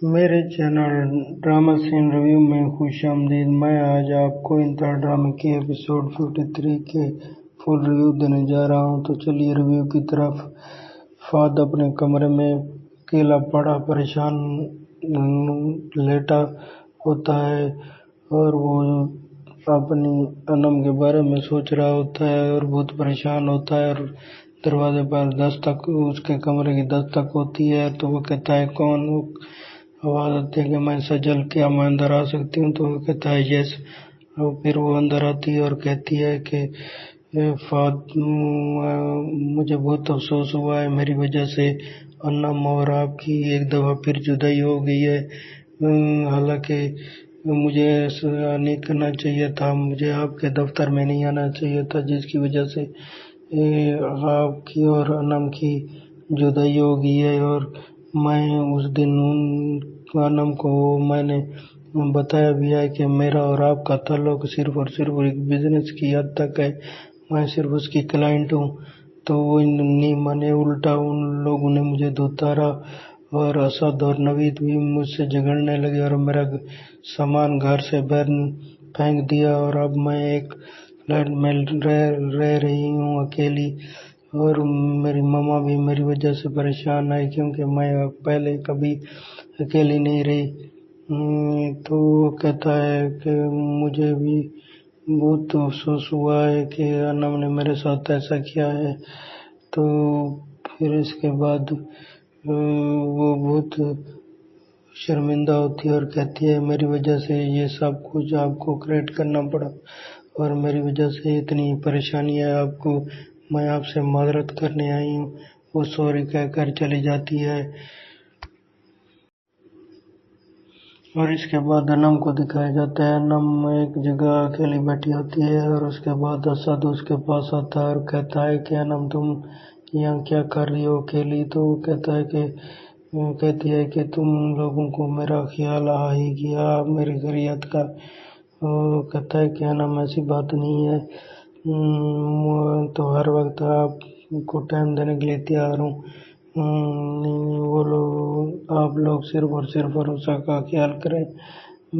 میرے channel drama سین review میں خوش آمدید۔ میں آج آپ کو انتہا ڈرامے کے ایپیسوڈ 53 کے فل ریویو دینے جا رہا ہوں، تو چلیے ریویو کی طرف۔ فہد اپنے کمرے میں اکیلا پڑا پریشان لیٹا ہوتا ہے اور وہ اپنی انم کے بارے میں سوچ رہا ہوتا ہے اور بہت پریشان ہوتا ہے، اور دروازے پر اس کے کمرے کی دستک ہوتی ہے تو وہ کہتا ہے کون؟ وہ آواز آتی ہے کہ میں سجل، کیا میں اندر آ سکتی ہوں؟ تو وہ کہتا ہے یس۔ اور پھر وہ اندر آتی ہے اور کہتی ہے کہ فہد، مجھے بہت افسوس ہوا ہے، میری وجہ سے انم اور آپ کی ایک دفعہ پھر جدائی ہو گئی ہے۔ حالانکہ مجھے ایسا نہیں کرنا چاہیے تھا، مجھے آپ کے دفتر میں نہیں آنا چاہیے تھا، جس کی وجہ سے آپ کی اور انم کی جدائی ہو گئی ہے۔ اور میں اس دن انم کو میں نے بتایا بھی ہے کہ میرا اور آپ کا تعلق صرف اور صرف ایک بزنس کی حد تک ہے، میں صرف اس کی کلائنٹ ہوں۔ تو وہ نہیں مانے، الٹا ان لوگوں نے مجھے دھتکارا اور اسد اور نوید بھی مجھ سے جھگڑنے لگے اور میرا سامان گھر سے باہر پھینک دیا، اور اب میں ایک فلیٹ میں رہ رہی ہوں اکیلی، اور میری ماما بھی میری وجہ سے پریشان ہے کیونکہ میں پہلے کبھی اکیلی نہیں رہی۔ تو وہ کہتا ہے کہ مجھے بھی بہت افسوس ہوا ہے کہ انم نے میرے ساتھ ایسا کیا ہے۔ تو پھر اس کے بعد وہ بہت شرمندہ ہوتی ہے اور کہتی ہے میری وجہ سے یہ سب کچھ آپ کو کریٹ کرنا پڑا اور میری وجہ سے اتنی پریشانی ہے آپ کو، میں آپ سے معذرت کرنے آئی ہوں۔ وہ سوری کہہ کر چلی جاتی ہے، اور اس کے بعد انم کو دکھایا جاتا ہے۔ انم ایک جگہ اکیلی بیٹھی ہوتی ہے اور اس کے بعد اسد اس کے پاس آتا ہے اور کہتا ہے کہ انم تم یہاں کیا کر رہی ہو اکیلی؟ تو وہ کہتی ہے کہ تم لوگوں کو میرا خیال آ ہی گیا میری خیریت کا۔ وہ کہتا ہے کہ انم ایسی بات نہیں ہے، تو ہر وقت آپ کو ٹائم دینے کے لیے تیار ہوں۔ آپ لوگ صرف اور صرف عروسہ کا خیال کریں،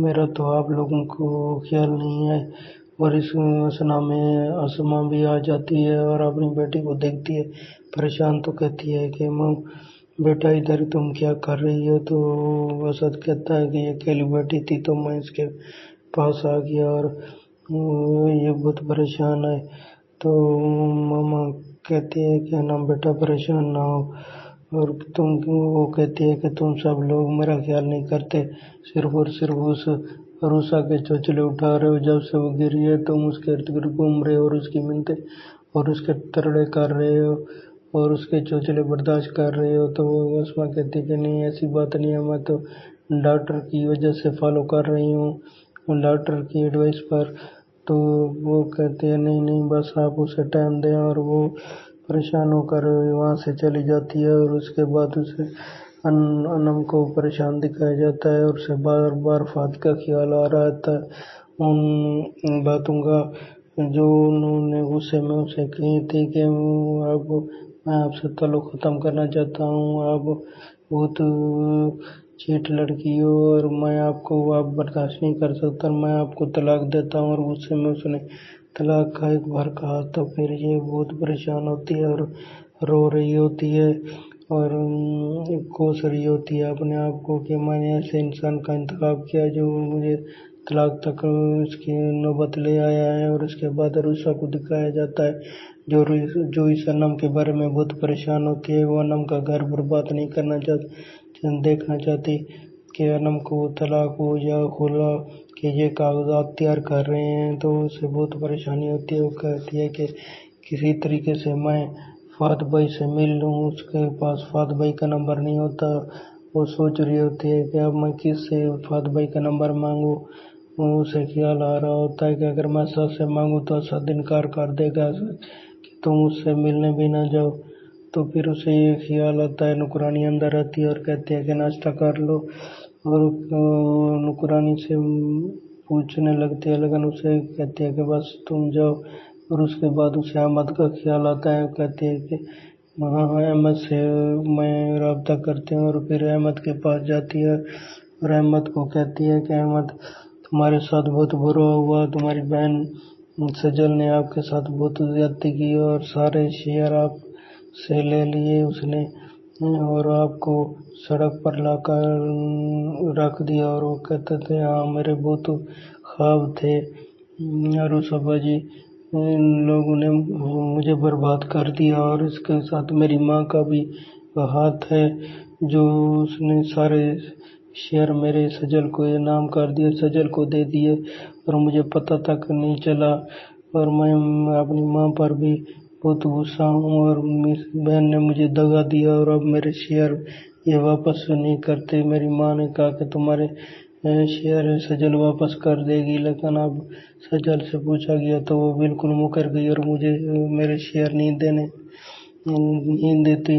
میرا تو آپ لوگوں کو خیال نہیں ہے۔ اور اس اثنا میں اسما بھی آ جاتی ہے اور اپنی بیٹی کو دیکھتی ہے پریشان، تو کہتی ہے کہ ماں بیٹا ادھر تم کیا کر رہی ہو؟ تو اسد کہتا ہے کہ یہ اکیلی بیٹھی تھی تو میں اس کے پاس آ گیا اور یہ بہت پریشان ہے۔ تو ماما کہتی ہے کہ نا بیٹا پریشان نہ ہو، اور وہ کہتی ہے کہ تم سب لوگ میرا خیال نہیں کرتے، صرف اور صرف اس عروسہ کے چوچلے اٹھا رہے ہو، جب سے وہ گری ہے تم اس کے ارد گرد گھوم رہے ہو اور اس کی منتیں اور اس کے ترڑے کر رہے ہو اور اس کے چوچلے برداشت کر رہے ہو۔ تو وہ اسما کہتی کہ نہیں ایسی بات نہیں ہے، میں تو ڈاکٹر کی وجہ سے فالو کر رہی ہوں، ڈاکٹر کی ایڈوائس پر۔ تو وہ کہتے ہیں نہیں بس آپ اسے ٹائم دیں، اور وہ پریشان ہو کر وہاں سے چلی جاتی ہے۔ اور اس کے بعد اسے انم کو پریشان دکھایا جاتا ہے اور اسے بار بار فہد کا خیال آ رہا تھا، ان باتوں کا جو انہوں نے غصے میں اسے کہی تھی کہ اب میں آپ سے تعلق ختم کرنا چاہتا ہوں، آپ بہت چیٹ لڑکی ہو اور میں آپ کو اب برداشت نہیں کر سکتا، میں آپ کو طلاق دیتا ہوں۔ اور غصے میں اس نے طلاق کا ایک بار کہا، تو پھر یہ بہت پریشان ہوتی ہے اور رو رہی ہوتی ہے اور کوس رہی ہوتی ہے اپنے آپ کو کہ میں نے ایسے انسان کا انتخاب کیا جو مجھے طلاق تک اس کی نوبت لے آیا ہے۔ اور اس کے بعد عروسہ کو دکھایا جاتا ہے جو اس انم کے بارے میں بہت پریشان ہوتی ہے۔ وہ انم کا گھر برباد نہیں کرنا دیکھنا چاہتی کہ انم کو طلاق ہو یا خلا کہ یہ کاغذات تیار کر رہے ہیں، تو اسے بہت پریشانی ہوتی ہے۔ وہ کہتی ہے کہ کسی طریقے سے میں فہد بھائی سے مل لوں، اس کے پاس فہد بھائی کا نمبر نہیں ہوتا۔ وہ سوچ رہی ہوتی ہے کہ اب میں کس سے فہد بھائی کا نمبر مانگوں۔ اسے خیال آ رہا ہوتا ہے کہ اگر میں اسد سے مانگوں تو اسد انکار کر دے گا کہ تم اس سے ملنے بھی نہ جاؤ۔ تو پھر اسے یہ خیال آتا ہے، نوکرانی اندر آتی ہے اور کہتی ہے کہ ناشتہ کر لو، اور نوکرانی سے پوچھنے لگتی ہے لیکن اسے کہتی ہے کہ بس تم جاؤ۔ اور اس کے بعد اسے احمد کا خیال آتا ہے، کہتی ہے کہ وہاں احمد سے میں رابطہ کرتے ہیں اور پھر احمد کے پاس جاتی ہے اور احمد کو کہتی ہے کہ احمد تمہارے ساتھ بہت برا ہوا، تمہاری بہن سجل نے آپ کے ساتھ بہت زیادتی کی اور سارے شیئر آپ سے لے لیے اس نے، اور آپ کو سڑک پر لا کر رکھ دیا۔ اور وہ کہتے تھے ہاں میرے بہت خواب تھے عروسہ باجی، ان لوگوں نے مجھے برباد کر دیا، اور اس کے ساتھ میری ماں کا بھی ہاتھ ہے جو اس نے سارے شیئر میرے سجل کو انعام کر دیے، سجل کو دے دیے اور مجھے پتہ تک نہیں چلا، اور میں اپنی ماں پر بھی بہت غصہ ہوں اور میری بہن نے مجھے دگا دیا اور اب میرے شیئر یہ واپس نہیں کرتے۔ میری ماں نے کہا کہ تمہارے شیئر سجل واپس کر دے گی، لیکن اب سجل سے پوچھا گیا تو وہ بالکل مکر گئی اور مجھے میرے شیئر نہیں دیتی،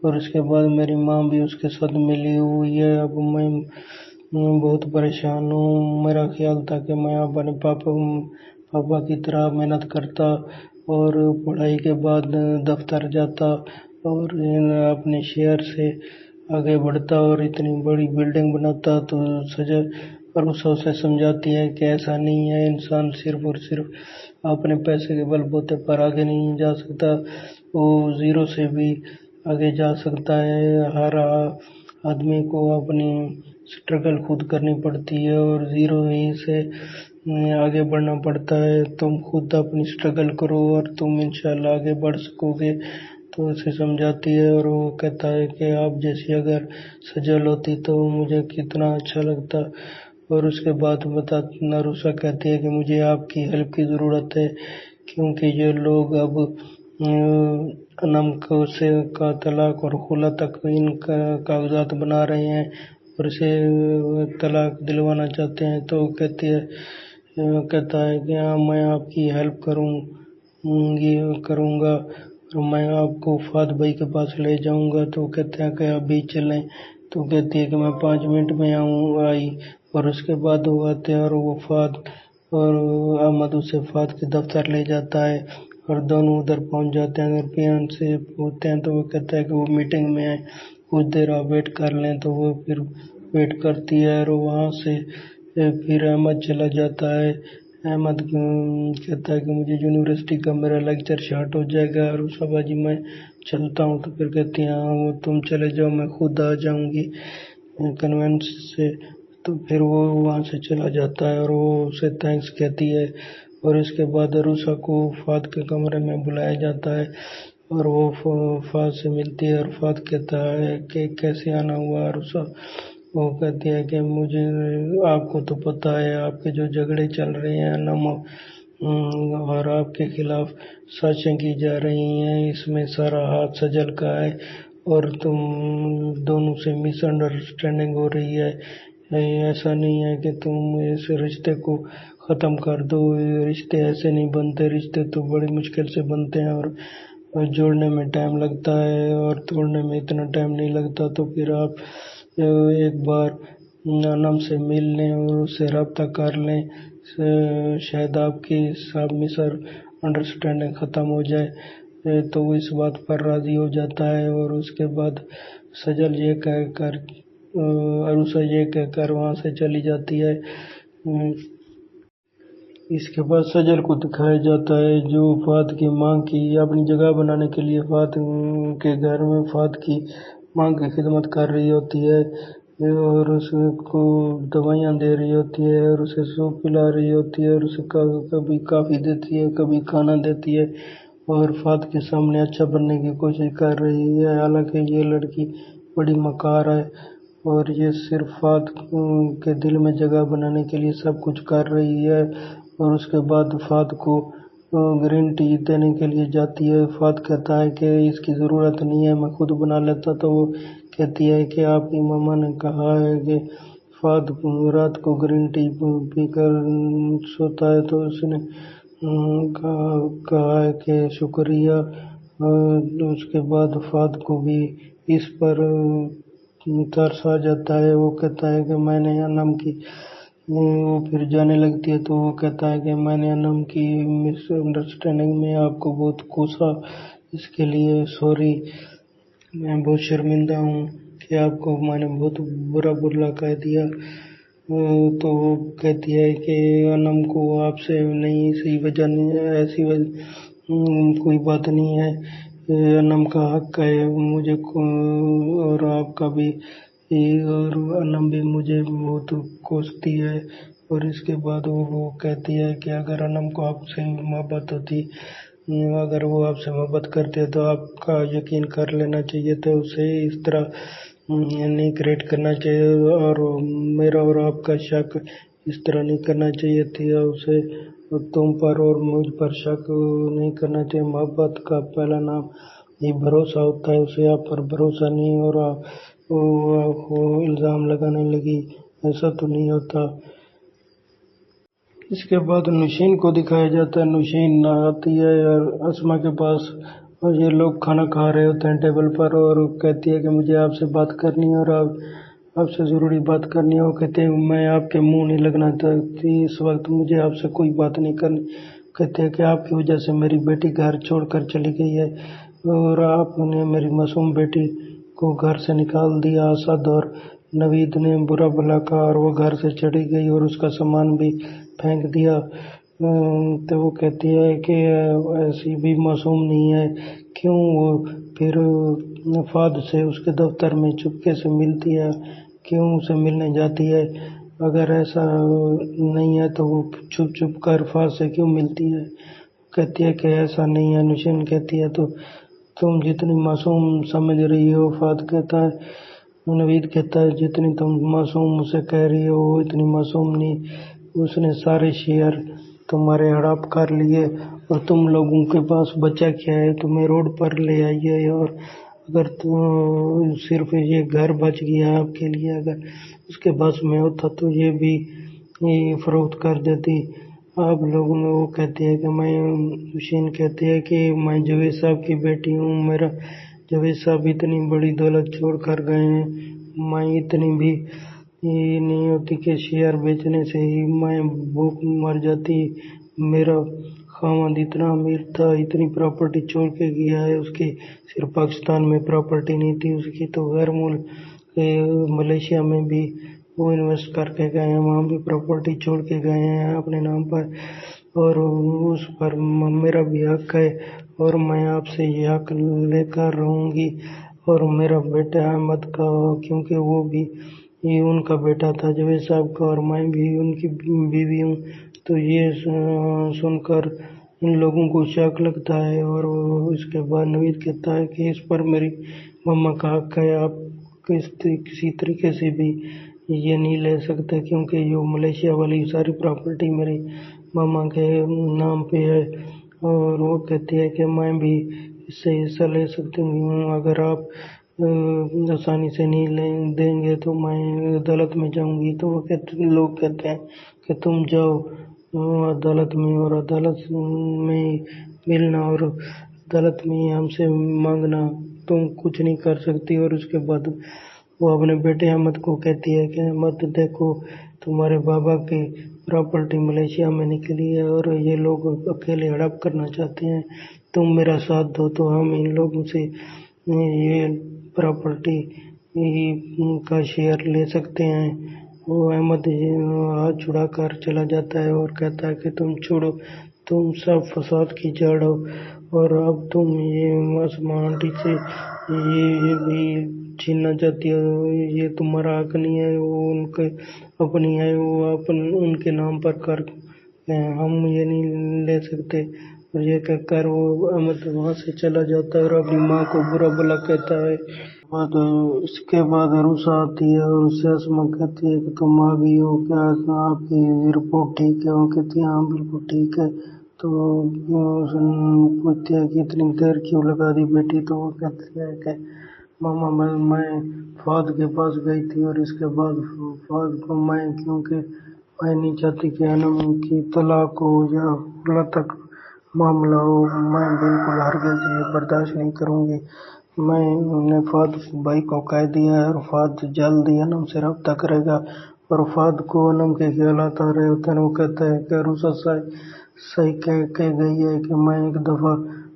اور اس کے بعد میری ماں بھی اس کے ساتھ ملی ہوئی ہے۔ اب میں بہت پریشان ہوں، میرا خیال تھا کہ میں اپنے پاپا کی طرح محنت کرتا اور پڑھائی کے بعد دفتر جاتا اور اپنے شہر سے آگے بڑھتا اور اتنی بڑی بلڈنگ بناتا۔ تو سجل عروسہ اسے سمجھاتی ہے کہ ایسا نہیں ہے، انسان صرف اور صرف اپنے پیسے کے بل بوتے پر آگے نہیں جا سکتا، وہ زیرو سے بھی آگے جا سکتا ہے۔ ہر آدمی کو اپنی سٹرگل خود کرنی پڑتی ہے اور زیرو ہی سے آگے بڑھنا پڑتا ہے۔ تم خود اپنی سٹرگل کرو اور تم انشاءاللہ آگے بڑھ سکو گے، تو اسے سمجھاتی ہے۔ اور وہ کہتا ہے کہ آپ جیسی اگر سجل ہوتی تو مجھے کتنا اچھا لگتا۔ اور اس کے بعد عروسہ کہتی ہے کہ مجھے آپ کی ہیلپ کی ضرورت ہے، کیونکہ یہ لوگ اب انم کا طلاق اور خلا تک ان کا کاغذات بنا رہے ہیں اور اسے طلاق دلوانا چاہتے ہیں۔ تو کہتا ہے کہ ہاں میں آپ کی ہیلپ کروں گا اور میں آپ کو فہد بھائی کے پاس لے جاؤں گا۔ تو کہتے ہیں کہ ابھی چلیں، تو کہتی ہے کہ میں 5 منٹ میں آئی، اور اس کے بعد وہ آتے ہیں اور وہ فہد اور احمد اسے فہد کے دفتر لے جاتا ہے اور دونوں ادھر پہنچ جاتے ہیں اور پیان سے پوچھتے ہیں تو وہ کہتا ہے کہ وہ میٹنگ میں ہے، کچھ دیر آپ ویٹ کر لیں۔ تو وہ پھر ویٹ کرتی ہے اور وہاں سے پھر احمد چلا جاتا ہے۔ احمد کہتا ہے کہ مجھے یونیورسٹی کا میرا لیکچر شارٹ ہو جائے گا اور عروسہ باجی میں چلتا ہوں۔ تو پھر کہتی ہیں ہاں وہ تم چلے جاؤ، میں خود آ جاؤں گی کنوینس سے۔ تو پھر وہ وہاں سے چلا جاتا ہے اور وہ اسے تھینکس کہتی ہے، اور اس کے بعد عروسہ کو فہد کے کمرے میں بلایا جاتا ہے اور وہ فہد سے ملتی ہے اور فہد کہتا ہے کہ کیسے آنا ہوا عروسہ؟ وہ کہتی ہے کہ مجھے آپ کو تو پتہ ہے آپ کے جو جھگڑے چل رہے ہیں اور آپ کے خلاف سازشیں کی جا رہی ہیں، اس میں سارا ہاتھ سجل کا ہے اور تم دونوں سے مس انڈرسٹینڈنگ ہو رہی ہے۔ ایسا نہیں ہے کہ تم اس رشتے کو ختم کر دو، رشتے ایسے نہیں بنتے، رشتے تو بڑی مشکل سے بنتے ہیں اور جوڑنے میں ٹائم لگتا ہے اور توڑنے میں اتنا ٹائم نہیں لگتا۔ تو پھر آپ ایک بار انم سے مل لیں اور اس سے رابطہ کر لیں، شاید آپ کی سب مس انڈرسٹینڈنگ ختم ہو جائے۔ تو وہ اس بات پر راضی ہو جاتا ہے اور اس کے بعد عروسہ یہ کہہ کر وہاں سے چلی جاتی ہے۔ اس کے بعد سجل کو دکھایا جاتا ہے جو فہد کی ماں کی اپنی جگہ بنانے کے لیے فہد کے گھر میں فہد کی ماں کی خدمت کر رہی ہوتی ہے اور اس کو دوائیاں دے رہی ہوتی ہے اور اسے سوپ پلا رہی ہوتی ہے اور اسے کبھی کافی دیتی ہے، کبھی کھانا دیتی ہے اور فہد کے سامنے اچھا بننے کی کوشش کر رہی ہے، حالانکہ یہ لڑکی بڑی مکار ہے اور یہ صرف فہد کے دل میں جگہ بنانے کے لیے سب کچھ کر رہی ہے۔ اور اس کے بعد فہد کو گرین ٹی دینے کے لیے جاتی ہے۔ فہد کہتا ہے کہ اس کی ضرورت نہیں ہے، میں خود بنا لیتا۔ تو وہ کہتی ہے کہ آپ کی ماما نے کہا ہے کہ فہد رات کو گرین ٹی پی کر سوتا ہے، تو اس نے کہا ہے کہ شکریہ۔ اس کے بعد فہد کو بھی اس پر ترس آ جاتا ہے، وہ کہتا ہے کہ میں نے انم کی، وہ پھر جانے لگتی ہے تو وہ کہتا ہے کہ میں نے انم کی مس انڈرسٹینڈنگ میں آپ کو بہت کوسا، اس کے لیے سوری، میں بہت شرمندہ ہوں کہ آپ کو میں نے بہت برا کہہ دیا۔ تو وہ کہتی ہے کہ انم کو آپ سے نہیں، ایسی کوئی بات نہیں ہے، انم کا حق ہے مجھے اور آپ کا بھی، اور انم بھی مجھے بہت کوستی ہے۔ اور اس کے بعد وہ کہتی ہے کہ اگر انم کو آپ سے محبت ہوتی، اگر وہ آپ سے محبت کرتے تو آپ کا یقین کر لینا چاہیے تھا، اسے اس طرح نہیں کریٹ کرنا چاہیے، اور میرا اور آپ کا شک اس طرح نہیں کرنا چاہیے تھا، اسے تم پر اور مجھ پر شک نہیں کرنا چاہیے۔ محبت کا پہلا نام یہ بھروسہ ہوتا ہے، اسے آپ پر بھروسہ نہیں اور وہ الزام لگانے لگی، ایسا تو نہیں ہوتا۔ اس کے بعد نوشین کو دکھایا جاتا ہے، نوشین آتی ہے اسما کے پاس، اور یہ لوگ کھانا کھا رہے ہوتے ہیں ٹیبل پر، اور کہتی ہے کہ مجھے آپ سے بات کرنی ہے، اور آپ سے ضروری بات کرنی ہے۔ وہ کہتے ہیں میں آپ کے منہ نہیں لگنا چاہتی، اس وقت مجھے آپ سے کوئی بات نہیں کرنی۔ کہتے ہیں کہ آپ کی وجہ سے میری بیٹی گھر چھوڑ کر چلی گئی ہے، اور آپ نے میری معصوم بیٹی کو گھر سے نکال دیا۔ اسد اور نوید نے برا بھلا کہا اور وہ گھر سے چلی گئی اور اس کا سامان بھی پھینک دیا۔ تو وہ کہتی ہے کہ ایسی بھی معصوم نہیں ہے، کیوں وہ پھر فہد سے اس کے دفتر میں چپکے سے ملتی ہے، کیوں اسے ملنے جاتی ہے؟ اگر ایسا نہیں ہے تو وہ چھپ کر فہد سے کیوں ملتی ہے؟ کہتی ہے کہ ایسا نہیں ہے۔ نوشین کہتی ہے تو تم جتنی معصوم سمجھ رہی ہو، فہد کہتا ہے۔ نوید کہتا ہے جتنی تم معصوم اسے کہہ رہی ہو وہ اتنی معصوم نہیں، اس نے سارے شیئر تمہارے ہڑپ کر لیے، اور تم لوگوں کے پاس بچہ کیا ہے؟ تمہیں روڈ پر لے آئی ہے، اور اگر صرف یہ گھر بچ گیا آپ کے لیے، اگر اس کے بس میں ہوتا تو یہ بھی فروخت کر دیتی آپ لوگوں نے۔ وہ کہتی ہے کہ نوشین کہتی ہے کہ میں جاوید صاحب کی بیٹی ہوں، میرا جاوید صاحب اتنی بڑی دولت چھوڑ کر گئے ہیں، میں اتنی بھی نہیں ہوتی کہ شیئر بیچنے سے ہی میں بھوک مر جاتی۔ میرا خاوند اتنا امیر تھا، اتنی پراپرٹی چھوڑ کے گیا ہے، اس کی صرف پاکستان میں پراپرٹی نہیں تھی، اس کی تو غیر ملک ملیشیا میں بھی وہ انویسٹ کر کے گئے ہیں، وہاں بھی پراپرٹی چھوڑ کے گئے ہیں اپنے نام پر، اور اس پر میرا بھی حق ہے، اور میں آپ سے یہ حق لے کر رہوں گی۔ اور میرا بیٹا احمد کا، کیونکہ وہ بھی ان کا بیٹا تھا جاوید صاحب کا، اور میں بھی ان کی بیوی ہوں، تو یہ سن کر ان لوگوں کو شک لگتا ہے۔ اور اس کے بعد نوید کہتا ہے کہ اس پر میری مما کا حق ہے، آپ کسی طریقے سے بھی یہ نہیں لے سکتے، کیونکہ یہ ملیشیا والی ساری پراپرٹی میری مما کے نام پہ ہے۔ اور وہ کہتی ہے کہ میں بھی اس سے حصہ لے سکتی ہوں، اگر آپ آسانی سے نہیں دیں گے تو میں عدالت میں جاؤں گی۔ تو وہ لوگ کہتے ہیں کہ تم جاؤ عدالت میں، اور عدالت میں ملنا اور عدالت میں ہم سے مانگنا، تم کچھ نہیں کر سکتی۔ اور اس کے بعد وہ اپنے بیٹے احمد کو کہتی ہے کہ احمد دیکھو، تمہارے بابا کی پراپرٹی ملیشیا میں نکلی ہے، اور یہ لوگ اکیلے ہڑپ کرنا چاہتے ہیں، تم میرا ساتھ دو تو ہم ان لوگوں سے یہ پراپرٹی کا شیئر لے سکتے ہیں۔ وہ احمد ہاتھ چھڑا کر چلا جاتا ہے اور کہتا ہے کہ تم چھوڑو، تم سب فساد کی جڑ ہو، اور اب تم یہ اسما آنٹی سے یہ بھی چھیننا چاہتی ہو، یہ تمہارا حق نہیں ہے، وہ ان کے اپنی ہے، وہ ان کے نام پر کر ہم یہ نہیں لے سکتے۔ اور یہ کہہ کر وہ احمد وہاں سے چلا جاتا ہے اور اپنی ماں کو برا بھلا کہتا ہے۔ اس کے بعد عروسہ آتی ہے اور اس سے اسما کہتی ہے کہ تم آ گئی ہو، کیا آپ کی رپورٹ ٹھیک ہے؟ وہ کہتی ہے ہاں بالکل ٹھیک ہے۔ تو پوچھتی ہے کہ اتنی دیر کیوں لگا دی بیٹی؟ تو وہ کہتی ہے کہ ماما میں فہد کے پاس گئی تھی، اور اس کے بعد فہد کو کیونکہ میں نہیں چاہتی کہ انم کی طلاق ہو یا اللہ تک معاملہ ہو، میں بالکل ہرگز یہ برداشت نہیں کروں گی۔ میں نے فہد بھائی کو کہہ دیا ہے، اور فہد جلد ہی انم سے رابطہ کرے گا۔ اور فہد کو انم کے خیالات آ رہے ہوتے ہیں، وہ کہتا ہے کہ عروسہ صحیح کہہ گئی ہے کہ میں ایک دفعہ